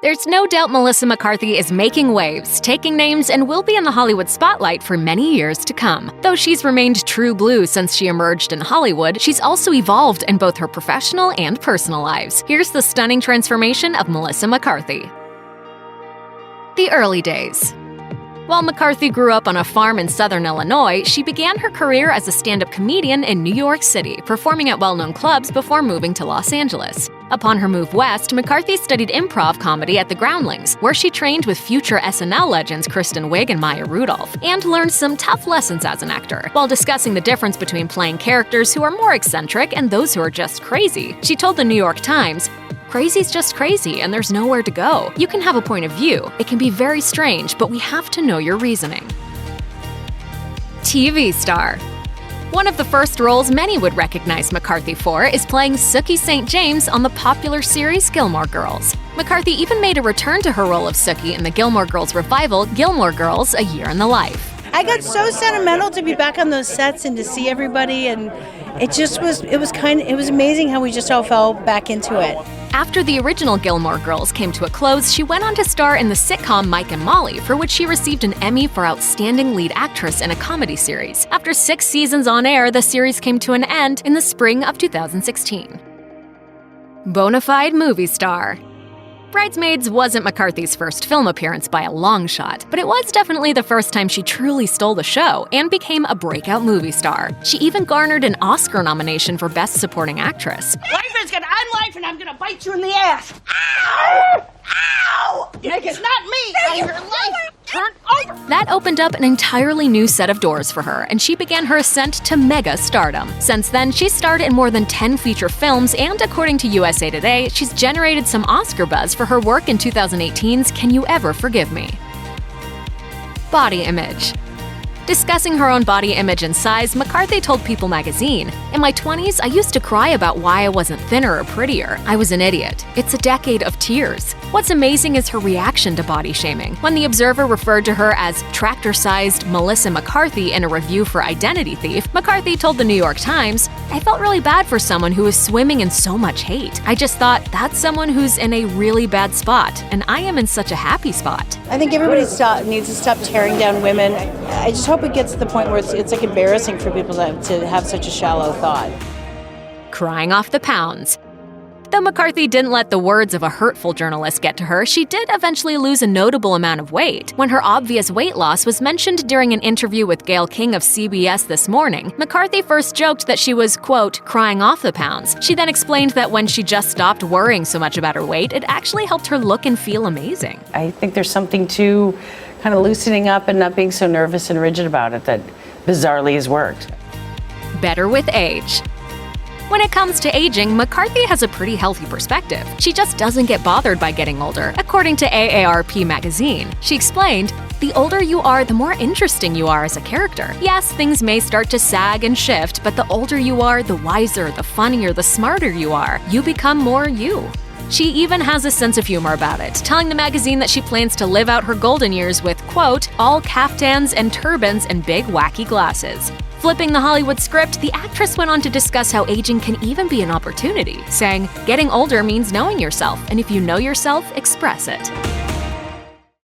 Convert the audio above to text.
There's no doubt Melissa McCarthy is making waves, taking names, and will be in the Hollywood spotlight for many years to come. Though she's remained true blue since she emerged in Hollywood, she's also evolved in both her professional and personal lives. Here's the stunning transformation of Melissa McCarthy. The early days. While McCarthy grew up on a farm in southern Illinois, she began her career as a stand-up comedian in New York City, performing at well-known clubs before moving to Los Angeles. Upon her move west, McCarthy studied improv comedy at the Groundlings, where she trained with future SNL legends Kristen Wiig and Maya Rudolph, and learned some tough lessons as an actor. While discussing the difference between playing characters who are more eccentric and those who are just crazy, she told the New York Times, "Crazy's just crazy, and there's nowhere to go. You can have a point of view. It can be very strange, but we have to know your reasoning." TV star. One of the first roles many would recognize McCarthy for is playing Sookie St. James on the popular series Gilmore Girls. McCarthy even made a return to her role of Sookie in the Gilmore Girls revival Gilmore Girls: A Year in the Life. I got so sentimental to be back on those sets and to see everybody, and it was amazing how we just all fell back into it. After the original Gilmore Girls came to a close, she went on to star in the sitcom Mike and Molly, for which she received an Emmy for Outstanding Lead Actress in a Comedy Series. After 6 seasons on air, the series came to an end in the spring of 2016. Bonafide movie star. Bridesmaids wasn't McCarthy's first film appearance by a long shot, but it was definitely the first time she truly stole the show and became a breakout movie star. She even garnered an Oscar nomination for Best Supporting Actress. Life is gonna, I'm life and I'm gonna bite you in the ass. Ow! Ow! It's not me! I'm your life! Turn over! That opened up an entirely new set of doors for her, and she began her ascent to mega stardom. Since then, she's starred in more than 10 feature films, and according to USA Today, she's generated some Oscar buzz for her work in 2018's Can You Ever Forgive Me? Body image. Discussing her own body image and size, McCarthy told People magazine, "In my 20s, I used to cry about why I wasn't thinner or prettier. I was an idiot. It's a decade of tears." What's amazing is her reaction to body shaming. When The Observer referred to her as tractor-sized Melissa McCarthy in a review for Identity Thief, McCarthy told the New York Times, "I felt really bad for someone who is swimming in so much hate. I just thought, that's someone who's in a really bad spot, and I am in such a happy spot." I think everybody needs to stop tearing down women. I just hope it gets to the point where it's like embarrassing for people to have such a shallow thought. Crying off the pounds. Though McCarthy didn't let the words of a hurtful journalist get to her, she did eventually lose a notable amount of weight. When her obvious weight loss was mentioned during an interview with Gayle King of CBS This Morning, McCarthy first joked that she was, quote, crying off the pounds. She then explained that when she just stopped worrying so much about her weight, it actually helped her look and feel amazing. I think there's something to kind of loosening up and not being so nervous and rigid about it that bizarrely has worked. Better with age. When it comes to aging, McCarthy has a pretty healthy perspective. She just doesn't get bothered by getting older, according to AARP magazine. She explained, "The older you are, the more interesting you are as a character. Yes, things may start to sag and shift, but the older you are, the wiser, the funnier, the smarter you are. You become more you." She even has a sense of humor about it, telling the magazine that she plans to live out her golden years with, quote, all caftans and turbans and big wacky glasses. Flipping the Hollywood script, the actress went on to discuss how aging can even be an opportunity, saying, "Getting older means knowing yourself, and if you know yourself, express it."